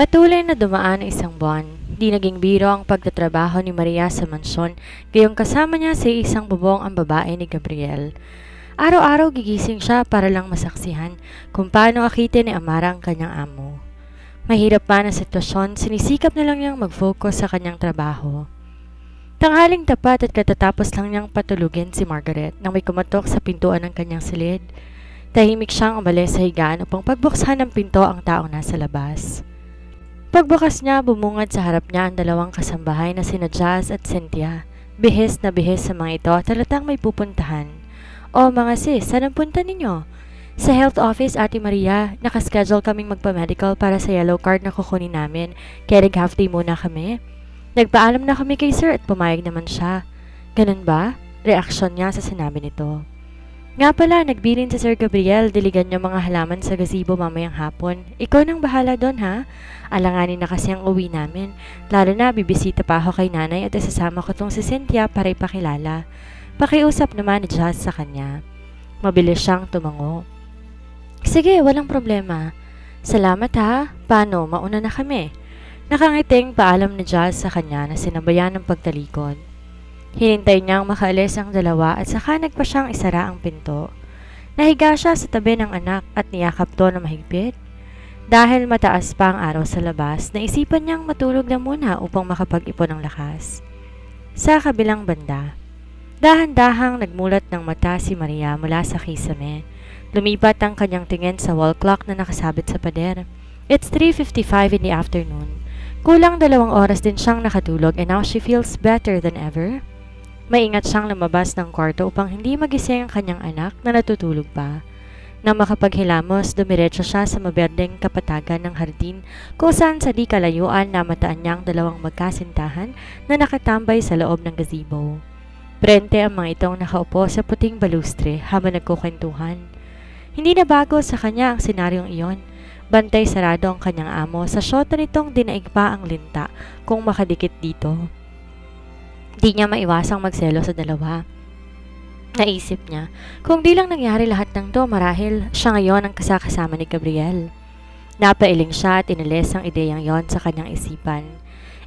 Patuloy na dumaan ang isang buwan. Di naging biro ang pagtatrabaho ni Maria sa mansyon, gayong kasama niya si isang bubong ang babae ni Gabriel. Araw-araw gigising siya para lang masaksihan kung paano akitin ni Amara ang kanyang amo. Mahirap pa na sitwasyon, sinisikap na lang niyang mag-focus sa kanyang trabaho. Tanghaling tapat at katatapos lang niyang patulugin si Margaret nang may kumatok sa pintuan ng kanyang silid. Tahimik siyang umalis sa higaan upang pagbuksan ng pinto ang taong nasa labas. Pagbukas niya, bumungad sa harap niya ang dalawang kasambahay na sina Jazz at Cynthia. Bihis na bihis sa mga ito at halatang may pupuntahan. O mga sis, saan ang punta ninyo? Sa health office, Ate Maria, nakaschedule kaming magpa-medical para sa yellow card na kukunin namin, kaya nag-half day muna kami. Nagpaalam na kami kay sir at pumayag naman siya. Ganun ba? Reaksyon niya sa sinabi nito. Nga pala, nagbilin si Sir Gabriel, diligan niyo mga halaman sa gazebo mamayang hapon. Ikaw nang bahala doon ha? Alanganin na kasi ang uwi namin. Lalo na, bibisita pa ako kay nanay at isasama ko tong si Cynthia para ipakilala. Pakiusap naman ni Jazz sa kanya. Mabilis siyang tumango. Sige, walang problema. Salamat ha. Paano, mauna na kami. Nakangiting paalam ni Jazz sa kanya na sinabayan ng pagtalikod. Hinintay niyang makaalis ang dalawa at saka nagpa siyang isara ang pinto. Nahiga siya sa tabi ng anak at niyakap to na mahigpit. Dahil mataas pa ang araw sa labas, naisipan niyang matulog na muna upang makapag-ipon ng lakas. Sa kabilang banda, dahan-dahang nagmulat ng mata si Maria mula sa kisame. Lumipat ang kanyang tingin sa wall clock na nakasabit sa pader. It's 3:55 in the afternoon. Kulang 2 oras din siyang nakatulog and now she feels better than ever. Maingat siyang lumabas ng kwarto upang hindi magising ang kanyang anak na natutulog pa. Nang makapaghilamos, dumiretso siya sa maberdeng kapatagan ng hardin kung saan sa di kalayuan namataan niya ang 2 magkasintahan na nakatambay sa loob ng gazebo. Prente ang mga itong nakaupo sa puting balustre habang nagkukwentuhan. Hindi na bago sa kanya ang senaryong iyon. Bantay sarado ang kanyang amo sa syota nitong dinaig pa ang linta kung makadikit dito. Di niya maiwasang magselo sa dalawa. Naisip niya, kung di lang nangyari lahat ng to, marahil siya ngayon ang kasakasama ni Gabriel. Napailing siya at inalis ang ideyang yon sa kanyang isipan.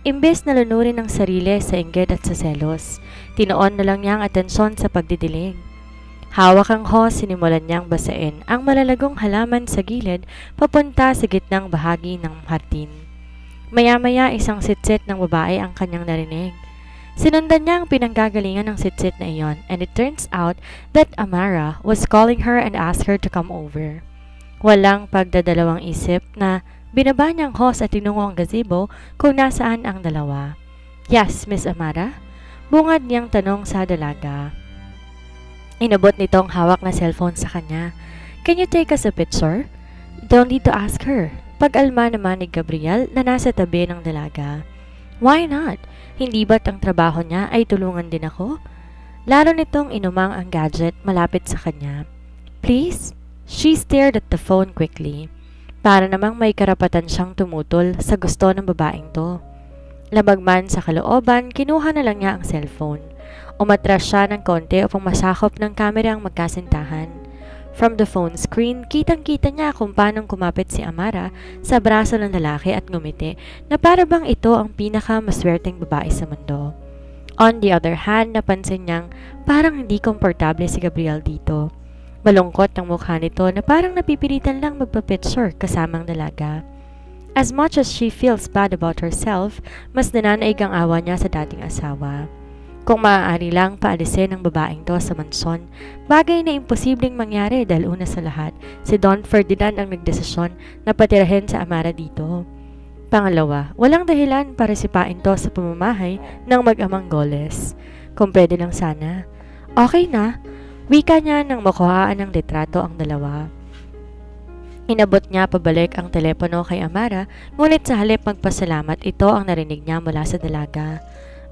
Imbes na lunurin ang sarili sa inggit at sa selos, tinoon na lang niya ang atensyon sa pagdidilig. Hawak ang hose, sinimulan niyang basain ang malalagong halaman sa gilid papunta sa gitnang bahagi ng hardin. Maya-maya isang sitsit ng babae ang kanyang narinig. Sinundan niya ang pinanggagalingan ng sitsit na iyon and it turns out that Amara was calling her and asked her to come over. Walang pagdadalawang isip na binaba niyang hose at tinungo ang gazebo kung nasaan ang dalawa. Yes, Miss Amara? Bungad niyang tanong sa dalaga. Inabot nitong hawak na cellphone sa kanya. Can you take us a picture? Don't need to ask her. Pag-alma naman ni Gabriel na nasa tabi ng dalaga. Why not? Hindi ba't ang trabaho niya ay tulungan din ako? Lalo nitong inumang ang gadget malapit sa kanya. Please? She stared at the phone quickly. Para namang may karapatan siyang tumutol sa gusto ng babaeng to. Labag man sa kalooban, kinuha na lang niya ang cellphone. Umatras siya ng konti upang masakop ng kamera ang magkasintahan. From the phone screen, kitang-kita niya kung paano kumapit si Amara sa braso ng lalaki at ngumiti na para bang ito ang pinaka-maswerteng babae sa mundo. On the other hand, napansin niyang parang hindi komportable si Gabriel dito. Malungkot ang mukha nito na parang napipilitan lang magpa-picture kasamang dalaga. As much as she feels bad about herself, mas nananaig ang awa niya sa dating asawa. Kung maaari lang paalisin ang babaeng to sa mansyon, bagay na imposibleng mangyari dahil una sa lahat, si Don Ferdinand ang nagdesisyon na patirahin sa Amara dito. Pangalawa, walang dahilan para sipain to sa pamamahay ng mag-amang Goles. Kung pwede lang sana. Okay na, wika niya nang makuhaan ng litrato ang dalawa. Inabot niya pabalik ang telepono kay Amara, ngunit sa halip magpasalamat ito ang narinig niya mula sa dalaga.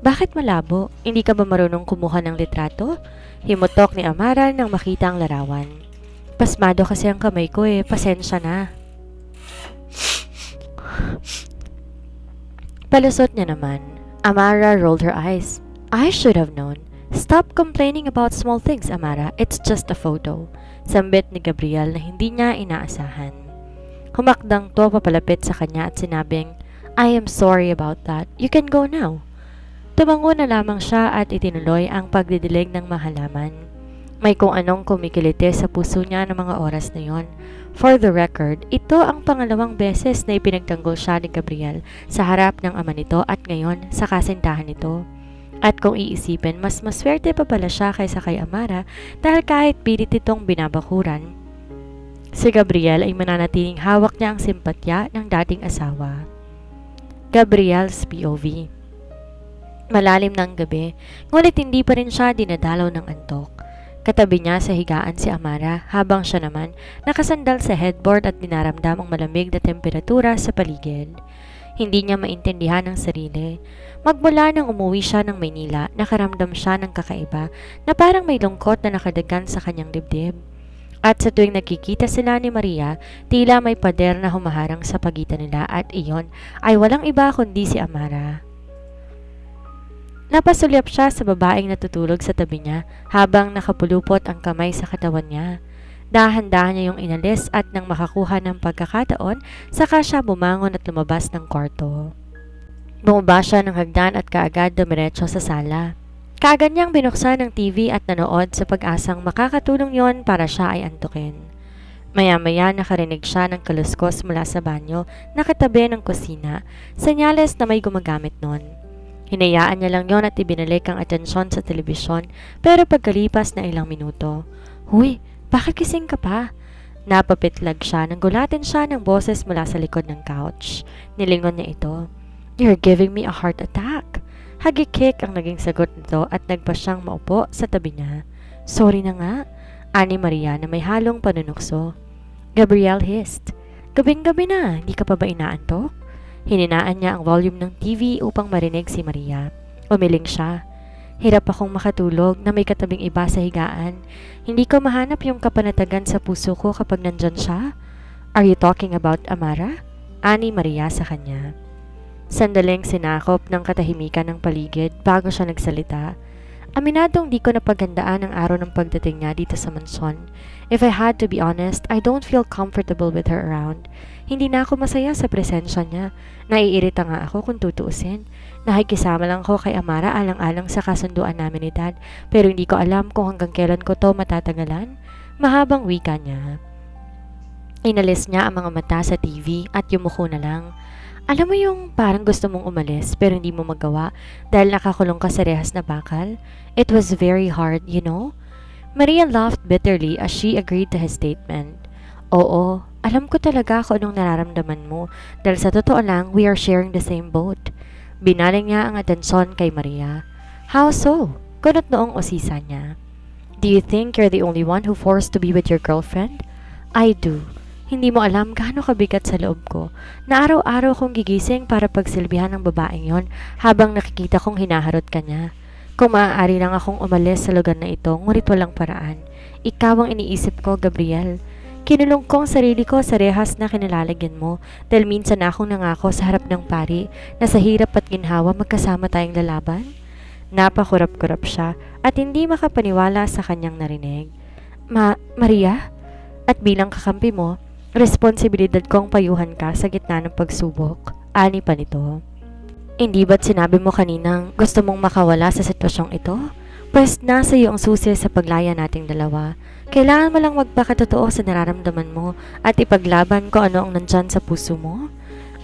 Bakit malabo? Hindi ka ba marunong kumuha ng litrato? Himutok ni Amara nang makita ang larawan. Pasmado kasi ang kamay ko pasensya na. Palusot niya naman. Amara rolled her eyes. I should have known. Stop complaining about small things, Amara. It's just a photo. Sambit ni Gabriel na hindi niya inaasahan. Humakdang to papalapit sa kanya at sinabing, I am sorry about that. You can go now. Tumango na lamang siya at itinuloy ang pagdidilig ng mahalaman. May kung anong kumikiliti sa puso niya ng mga oras na yon. For the record, ito ang pangalawang beses na ipinagtanggol siya ni Gabriel sa harap ng ama nito at ngayon sa kasintahan nito. At kung iisipin, mas maswerte pa pala siya kaysa kay Amara dahil kahit pilit itong binabakuran, si Gabriel ay mananatiling hawak niya ang simpatya ng dating asawa. Gabriel's POV. Malalim ng gabi, ngunit hindi pa rin siya dinadalaw ng antok. Katabi niya sa higaan si Amara habang siya naman nakasandal sa headboard at dinaramdam ang malamig na temperatura sa paligid. Hindi niya maintindihan ang sarili. Magmula nang umuwi siya ng Maynila, nakaramdam siya ng kakaiba na parang may lungkot na nakadagan sa kanyang dibdib. At sa tuwing nagkikita sila ni Maria, tila may pader na humaharang sa pagitan nila at iyon ay walang iba kundi si Amara. Napasulyap siya sa babaeng natutulog sa tabi niya habang nakapulupot ang kamay sa katawan niya. Dahan-dahan niya yung inalis at nang makakuha ng pagkakataon, saka siya bumangon at lumabas ng kwarto. Bumaba siya ng hagdan at kaagad dumiretso sa sala. Kaagad niyang binuksan ang TV at nanood sa pag-asang makakatulong yon para siya ay antukin. Maya-maya nakarinig siya ng kaluskos mula sa banyo na katabi ng kusina, senyales na may gumagamit nun. Hinayaan niya lang yon at ibinalik ang atensyon sa telebisyon pero pagkalipas na ilang minuto, "Huy, bakit kising ka pa?" Napapitlag siya nang gulatin siya ng boses mula sa likod ng couch. Nilingon niya ito. "You're giving me a heart attack." Hagikik ang naging sagot nito at nagpa siyang maupo sa tabi niya. "Sorry na nga," ani Maria na may halong panunukso. Gabriel hissed. "Gabing-gabi na, hindi ka pa ba inaantok?" Hininaan niya ang volume ng TV upang marinig si Maria. Umiling siya. "Hirap akong makatulog na may katabing iba sa higaan. Hindi ko mahanap yung kapanatagan sa puso ko kapag nandyan siya." "Are you talking about Amara?" ani Maria sa kanya. Sandaling sinakop ng katahimikan ng paligid bago siya nagsalita. "Aminadong di ko napaghandaan ang araw ng pagdating niya dito sa mansyon. If I had to be honest, I don't feel comfortable with her around. Hindi na ako masaya sa presensya niya. Naiirita nga ako kung tutuusin. Nakikisama lang ako kay Amara alang-alang sa kasunduan namin ni Dad, pero hindi ko alam kung hanggang kailan ko to matatagalan." Mahabang wika niya. Inalis niya ang mga mata sa TV at yumuko na lang. Alam mo yung parang gusto mong umalis pero hindi mo magawa dahil nakakulong ka sa rehas na bakal? It was very hard, you know? Maria laughed bitterly as she agreed to his statement. "Oo, alam ko talaga kung anong nararamdaman mo dahil sa totoo lang, we are sharing the same boat." Binaling niya ang atensyon kay Maria. "How so?" Kunot noong usisa niya. "Do you think you're the only one who forced to be with your girlfriend?" "I do. Hindi mo alam gaano kabigat sa loob ko na araw-araw kong gigising para pagsilbihan ng babaeng yon habang nakikita kong hinaharot ka niya. Kung maaari lang akong umalis sa lugar na ito, ngunit walang paraan. Ikaw ang iniisip ko, Gabriel. Kinulong ko ang sarili ko sa rehas na kinilalagyan mo dahil minsan na akong nangako sa harap ng pari na sa hirap at ginhawa magkasama tayong lalaban." Napakurap-kurap siya at hindi makapaniwala sa kanyang narinig. Maria? At bilang kakampi mo, responsibilidad kong payuhan ka sa gitna ng pagsubok. Ani pa nito. "Hindi ba't sinabi mo kaninang gusto mong makawala sa sitwasyong ito? Pwes nasa iyo ang susi sa paglaya nating dalawa. Kailangan mo lang magpakatotoo sa nararamdaman mo at ipaglaban ko ano ang nandyan sa puso mo."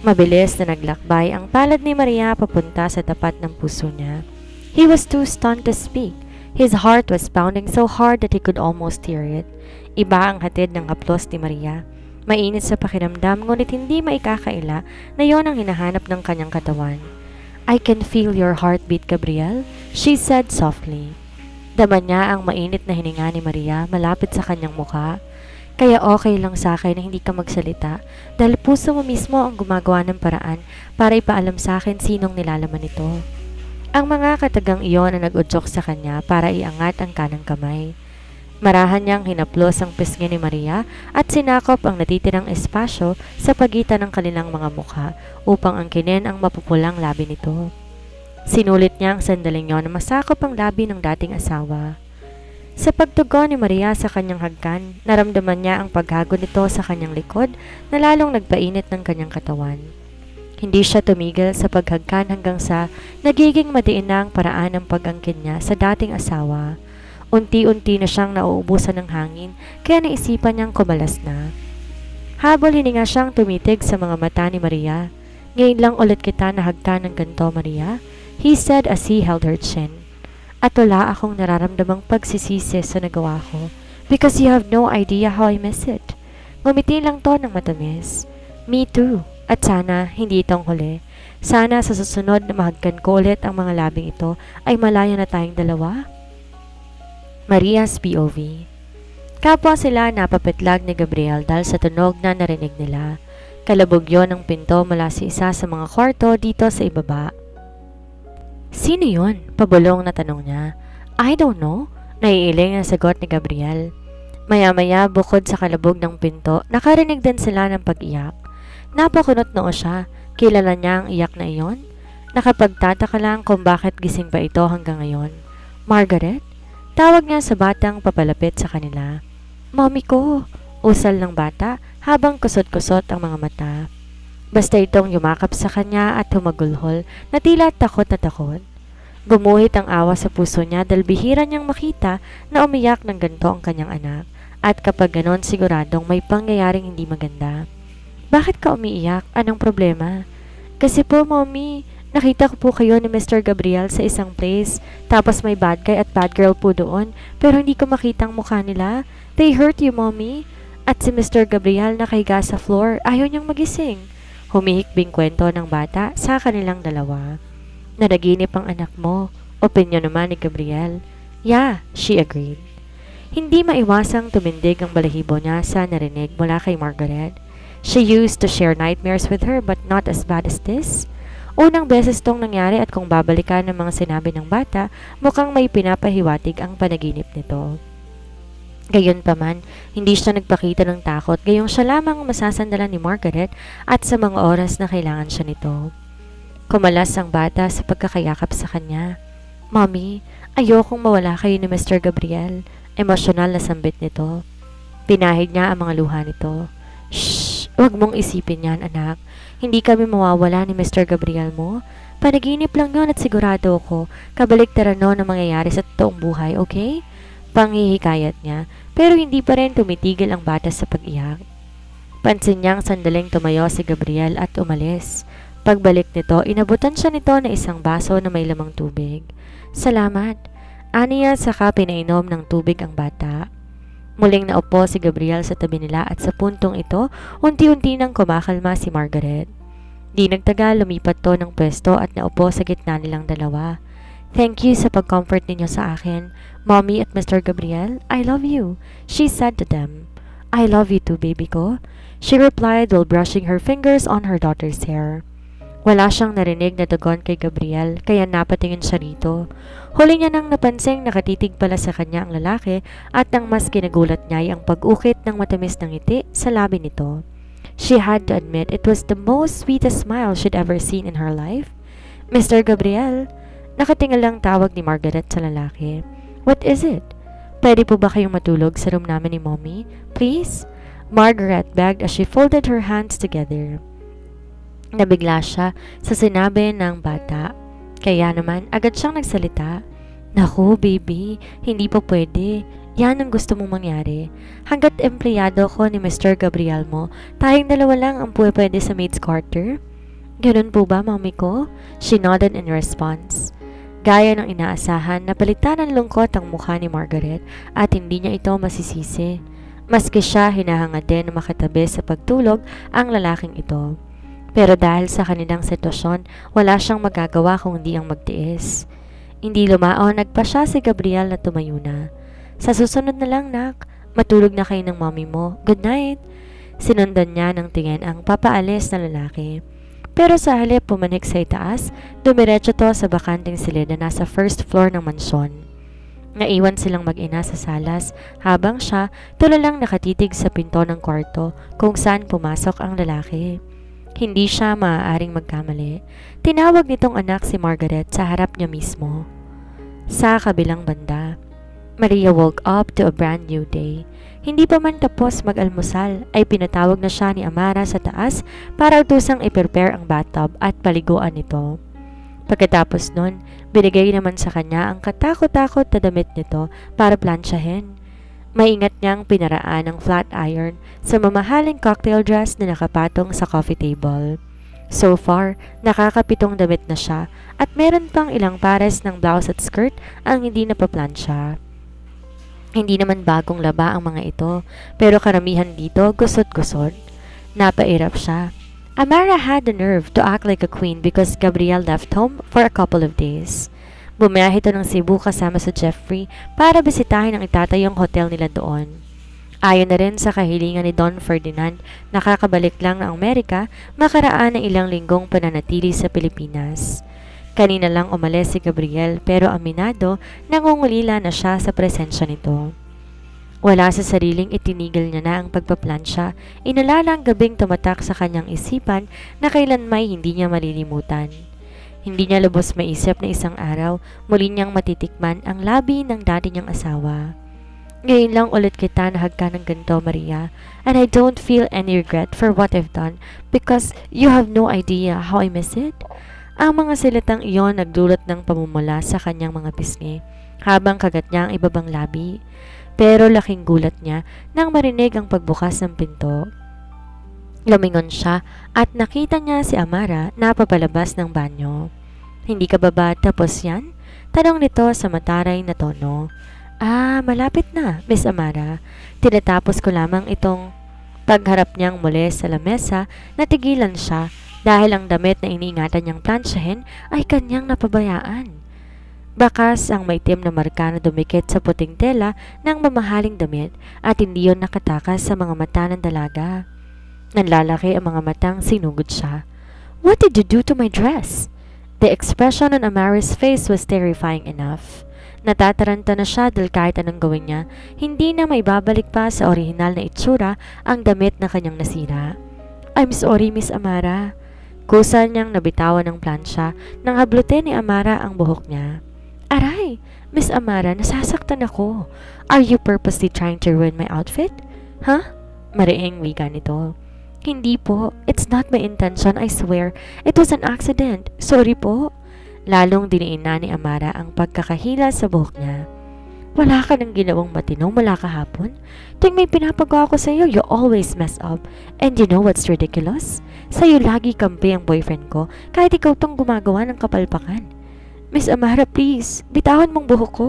Mabilis na naglakbay ang palad ni Maria papunta sa tapat ng puso niya. He was too stunned to speak. His heart was pounding so hard that he could almost hear it. Iba ang hatid ng haplos ni Maria. Mainit sa pakiramdam ngunit hindi maikakaila na yon ang hinahanap ng kanyang katawan. "I can feel your heartbeat, Gabriel," she said softly. Dama niya ang mainit na hininga ni Maria malapit sa kanyang mukha. "Kaya okay lang sa akin na hindi ka magsalita dahil puso mo mismo ang gumagawa ng paraan para ipaalam sa akin sinong nilalaman nito." Ang mga katagang iyon ang nag-udyok sa kanya para iangat ang kanang kamay. Marahan niyang hinaplos ang pisngi ni Maria at sinakop ang natitirang espasyo sa pagitan ng kanilang mga mukha upang angkinin ang mapupulang labi nito. Sinulit niya ang sandaling yon na masakop ang labi ng dating asawa. Sa pagtugon ni Maria sa kanyang hagkan, naramdaman niya ang paghago nito sa kanyang likod na lalong nagpainit ng kanyang katawan. Hindi siya tumigil sa paghagkan hanggang sa nagiging madiin na ang paraan ng pag-angkin niya sa dating asawa. Unti-unti na siyang nauubusan ng hangin kaya naisipan niyang kumalas na. Habol hininga siyang tumitig sa mga mata ni Maria. Ngayon lang ulit kita nahagkan ng ganito, Maria, he said as he held her chin. At wala akong nararamdamang pagsisisi sa nagawa ko because you have no idea how I miss it. Ngumiti lang to ng matamis. Me too. At sana hindi itong huli. Sana sa susunod na mahagkan ko ulit ang mga labing ito ay malaya na tayong dalawa. Maria's POV. Kapwa sila napapitlag ni Gabriel dahil sa tunog na narinig nila. Kalabog yon ng pinto mula sa isa sa mga kwarto dito sa ibaba. Sino yun? Pabulong na tanong niya. I don't know. Naiiling ang sagot ni Gabriel. Maya-maya bukod sa kalabog ng pinto, nakarinig din sila ng pag-iyak. Napakunot noo siya. Kilala niya ang iyak na iyon. Nakapagtataka lang kung bakit gising pa ito hanggang ngayon. Margaret? Tawag niya sa batang papalapit sa kanila. Mommy ko! Usal ng bata habang kusot-kusot ang mga mata. Basta itong yumakap sa kanya at humagulhol na tila takot na takot. Gumuhit ang awa sa puso niya dahil bihira niyang makita na umiyak ng ganito ang kanyang anak. At kapag ganon siguradong may pangyayaring hindi maganda. Bakit ka umiiyak? Anong problema? Kasi po, Mommy, nakita ko po kayo ni Mr. Gabriel sa isang place, tapos may bad guy at bad girl po doon, pero hindi ko makita ang mukha nila. They hurt you, Mommy. At si Mr. Gabriel nakahiga sa floor, ayaw niyang magising. Humihikbing kwento ng bata sa kanilang dalawa. Nanaginip ang anak mo, opinyon naman ni Gabriel. Yeah, she agreed. Hindi maiwasang tumindig ang balahibo niya sa narinig mula kay Margaret. She used to share nightmares with her but not as bad as this. Unang beses tong nangyari at kung babalikan ng mga sinabi ng bata, mukhang may pinapahiwatig ang panaginip nito. Gayunpaman, hindi siya nagpakita ng takot gayong siya lamang masasandalan ni Margaret at sa mga oras na kailangan siya nito. Kumalas ang bata sa pagkakayakap sa kanya. Mommy, ayokong mawala kayo ni Mr. Gabriel. Emosyonal na sambit nito. Pinahid niya ang mga luha nito. Shh! Huwag mong isipin yan, anak. Hindi kami mawawala ni Mr. Gabriel mo. Panaginip lang yun at sigurado ako kabaliktaran no na mangyayari sa totoong buhay, okay? Panghihikayat niya, pero hindi pa rin tumitigil ang bata sa pag-iyak. Pansin niyang sandaling tumayo si Gabriel at umalis. Pagbalik nito, inabutan siya nito na isang baso na may lamang tubig. Salamat. Aniya saka pinainom ng tubig ang bata. Muling naupo si Gabriel sa tabi nila at sa puntong ito, unti-unti nang kumakalma si Margaret. Di nagtagal, lumipat to ng pwesto at naupo sa gitna nilang dalawa. Thank you sa pag-comfort ninyo sa akin, Mommy at Mr. Gabriel. I love you, she said to them. I love you too, baby ko, she replied while brushing her fingers on her daughter's hair. Wala siyang narinig na tugon kay Gabriel kaya napatingin siya rito. Huli niya nang napansing nakatitig pala sa kanya ang lalaki at ang mas kinagulat niya ay ang pag-ukit ng matamis ng ngiti sa labi nito. She had to admit it was the most sweetest smile she'd ever seen in her life. Mr. Gabriel, nakatingal lang tawag ni Margaret sa lalaki. What is it? Pwede po ba kayong matulog sa room namin ni Mommy? Please? Margaret begged as she folded her hands together. Nabigla siya sa sinabi ng bata. Kaya naman, agad siyang nagsalita. Naku, baby, hindi pa pwede. Yan ang gusto mong mangyari. Hanggat empleyado ko ni Mr. Gabriel mo, tayong dalawa lang ang pwede sa maid's quarter. Ganun po ba, Mommy ko? She nodded in response. Gaya ng inaasahan, napalitan ng lungkot ang mukha ni Margaret at hindi niya ito masisisi. Maski siya, hinahangad din na makatabi sa pagtulog ang lalaking ito. Pero dahil sa kanilang sitwasyon, wala siyang magagawa kung hindi ang magtiis. Hindi lumaon, nagpa siya si Gabriel na tumayo na. Sa susunod na lang, nak. Matulog na kayo ng mommy mo. Good night. Sinundan niya ng tingin ang papaalis na lalaki. Pero sa halip pumanik sa itaas, dumiretso to sa bakanting silid na nasa first floor ng mansyon. Naiwan silang mag-ina sa salas habang siya tulalang nakatitig sa pinto ng kwarto kung saan pumasok ang lalaki. Hindi siya maaaring magkamali. Tinawag nitong anak si Margaret sa harap niya mismo. Sa kabilang banda, Maria woke up to a brand new day. Hindi pa man tapos mag-almusal ay pinatawag na siya ni Amara sa taas para utusang i-prepare ang bathtub at paliguan nito. Pagkatapos nun, binigay naman sa kanya ang katakot-takot na damit nito para plansyahin. Maingat niyang pinaraan ang flat iron sa mamahaling cocktail dress na nakapatong sa coffee table. So far, nakakapitong damit na siya at meron pang ilang pares ng blouse at skirt ang hindi napaplansya. Hindi naman bagong laba ang mga ito, pero karamihan dito gusot-gusot. Napairap siya. Amara had the nerve to act like a queen because Gabriel left home for a couple of days. Bumiyahe ito ng Cebu kasama sa Jeffrey para bisitahin ang itatayong hotel nila doon. Ayon na rin sa kahilingan ni Don Ferdinand, nakakabalik lang ng Amerika makaraan ng ilang linggong pananatili sa Pilipinas. Kanina lang umalis si Gabriel pero aminado nangungulila na siya sa presensya nito. Wala sa sariling itinigil niya na ang pagpaplansya, inalala ang gabing tumatak sa kanyang isipan na kailan may hindi niya malilimutan. Hindi niya lubos maisip na isang araw muli niyang matitikman ang labi ng dati niyang asawa. Ngayon lang ulit kita nahagka ng ganito, Maria, and I don't feel any regret for what I've done because you have no idea how I miss it. Ang mga salitang iyon nagdulot ng pamumula sa kanyang mga pisngi habang kagat niya ang ibabang labi. Pero laking gulat niya nang marinig ang pagbukas ng pinto. Lumingon siya at nakita niya si Amara na papalabas ng banyo. Hindi ka ba ba tapos yan? Tanong nito sa mataray na tono. Malapit na, Miss Amara. Tinatapos ko lamang itong pagharap niyang muli sa lamesa, natigilan siya dahil ang damit na iniingatan niyang plansyahin ay kanyang napabayaan. Bakas ang maitim na marka na dumikit sa puting tela ng mamahaling damit at hindi yon nakatakas sa mga mata ng dalaga. Nanlalaki ang mga matang sinugod siya. What did you do to my dress? The expression on Amara's face was terrifying enough. Natataranta na siya dahil kahit anong gawin niya, hindi na may babalik pa sa orihinal na itsura ang damit na kanyang nasira. I'm sorry, Miss Amara. Kusa niyang nabitawan ng plansya nang hablutin ni Amara ang buhok niya. Aray, Miss Amara, nasasaktan ako. Are you purposely trying to ruin my outfit? Huh? Mariing wika nito. Hindi po. It's not my intention, I swear. It was an accident. Sorry po. Lalong diniin na ni Amara ang pagkakahila sa buhok niya. Wala ka nang ginawang matino mula kahapon? Tuwing may pinapagawa ko sa'yo, you always mess up. And you know what's ridiculous? Sa'yo lagi kampi ang boyfriend ko, kahit ikaw tong gumagawa ng kapalpakan. Miss Amara, please, bitawan mong buhok ko.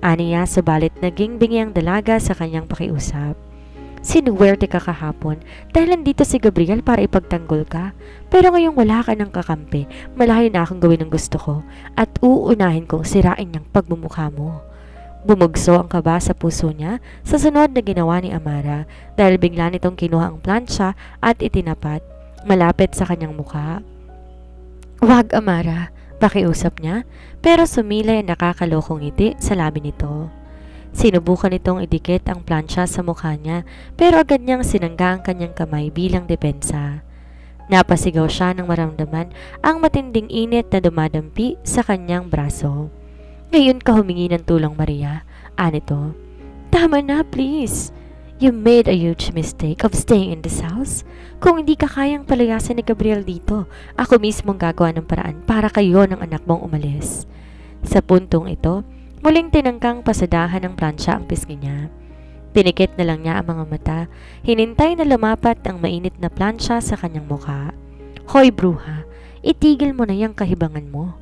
Aniya, subalit naging bingi ang dalaga sa kanyang pakiusap. Sinuwerte ka kahapon dahil nandito si Gabriel para ipagtanggol ka. Pero ngayong wala ka ng kakampi, malayo na akong gawin ang gusto ko at uunahin kong sirain niyang pagmumukha mo. Bumugso ang kaba sa puso niya sa sunod na ginawa ni Amara dahil bigla nitong kinuha ang plansya at itinapat malapit sa kanyang mukha. Wag, Amara, pakiusap niya, pero sumilay ang nakakalokong ngiti sa labi nito. Sinubukan itong idikit ang plansya sa mukha niya pero agad niyang sinangga ang kanyang kamay bilang depensa. Napasigaw siya nang maramdaman ang matinding init na dumadampi sa kanyang braso. Ngayon ka humingi ng tulong, Maria. Anito. Tama na, please. You made a huge mistake of staying in this house. Kung hindi ka kayang palayasin ni Gabriel dito, ako mismong gagawa ng paraan para kayo ng anak mong umalis. Sa puntong ito, muling tinangkang pasadahan ng plansya ang pisngi niya. Pinikit na lang niya ang mga mata, hinintay na lumapat ang mainit na plansya sa kanyang mukha. Hoy, bruha, itigil mo na yung kahibangan mo.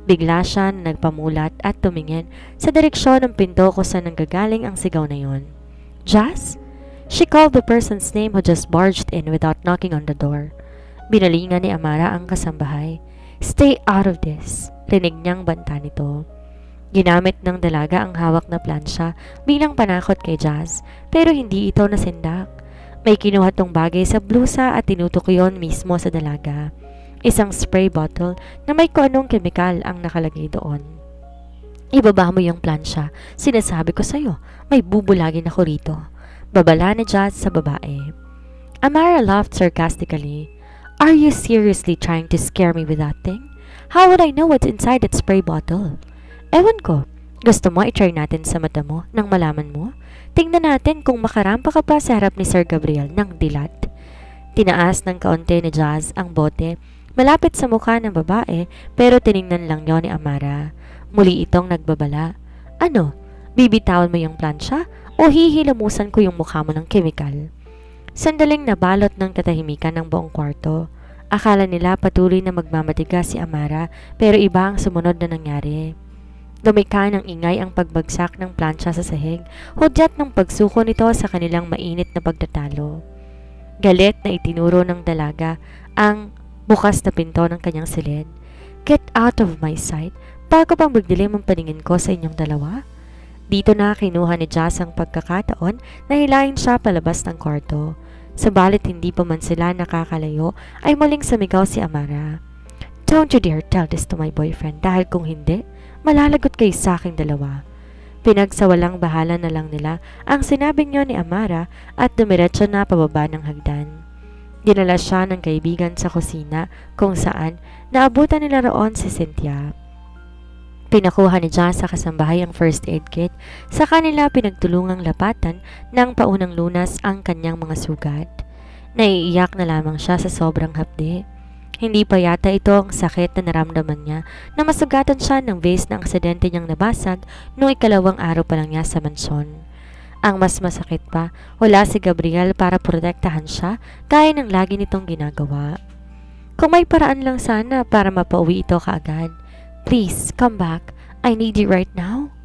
Bigla siya na nagpamulat at tumingin sa direksyon ng pinto kung saan nanggagaling ang sigaw na yon. Jazz? She called the person's name who just barged in without knocking on the door. Binalingan ni Amara ang kasambahay. Stay out of this, rinig niyang banta nito. Ginamit ng dalaga ang hawak na plansya bilang panakot kay Jazz, pero hindi ito nasindak. May kinuha tong bagay sa blusa at tinutok yon mismo sa dalaga. Isang spray bottle na may kung anong kemikal ang nakalagay doon. Ibaba mo yung plansya. Sinasabi ko sa'yo, may bubulagin ako rito. Babala ni Jazz sa babae. Amara laughed sarcastically. Are you seriously trying to scare me with that thing? How would I know what's inside that spray bottle? Ewan ko, Gusto mo i-try natin sa mata mo nang malaman mo? Tingnan natin kung makarampa ka pa sa harap ni Sir Gabriel ng dilat. Tinaas ng kaunti ni Jazz ang bote malapit sa mukha ng babae pero tiningnan lang niyo ni Amara. Muli itong nagbabala. Ano? Bibitawan mo yung plansya o hihilamusan ko yung mukha mo ng kemikal? Sandaling nabalot ng katahimikan ng buong kwarto. Akala nila patuloy na magmamatigas si Amara pero iba ang sumunod na nangyari. Lumika ng ingay ang pagbagsak ng plansya sa sahig, hudyat ng pagsuko nito sa kanilang mainit na pagtatalo. Galit na itinuro ng dalaga ang bukas na pinto ng kanyang silid. Get out of my sight, bago pang magdilim ang paningin ko sa inyong dalawa. Dito na kinuha ni Jazz ang pagkakataon na hilahin siya palabas ng kwarto. Sabalit hindi pa man sila nakakalayo ay muling sumigaw si Amara. Don't you dare tell this to my boyfriend dahil kung hindi, malalagot kayo sa aking dalawa. Pinagsawalang bahala na lang nila ang sinabing niyo ni Amara at dumiretso na pababa ng hagdan. Dinala siya ng kaibigan sa kusina kung saan naabutan nila roon si Cynthia. Pinakuha ni Jazz sa kasambahay ang first aid kit, sa kanila pinagtulungang lapatan ng paunang lunas ang kanyang mga sugat. Naiiyak na lamang siya sa sobrang hapdi. Hindi pa yata ito ang sakit na naramdaman niya na masugatan siya ng vase na aksidente niyang nabasag noong ikalawang araw pa lang niya sa mansyon. Ang mas masakit pa, wala si Gabriel para protektahan siya gaya ng lagi nitong ginagawa. Kung may paraan lang sana para mapauwi ito kaagad. Please, come back. I need you right now.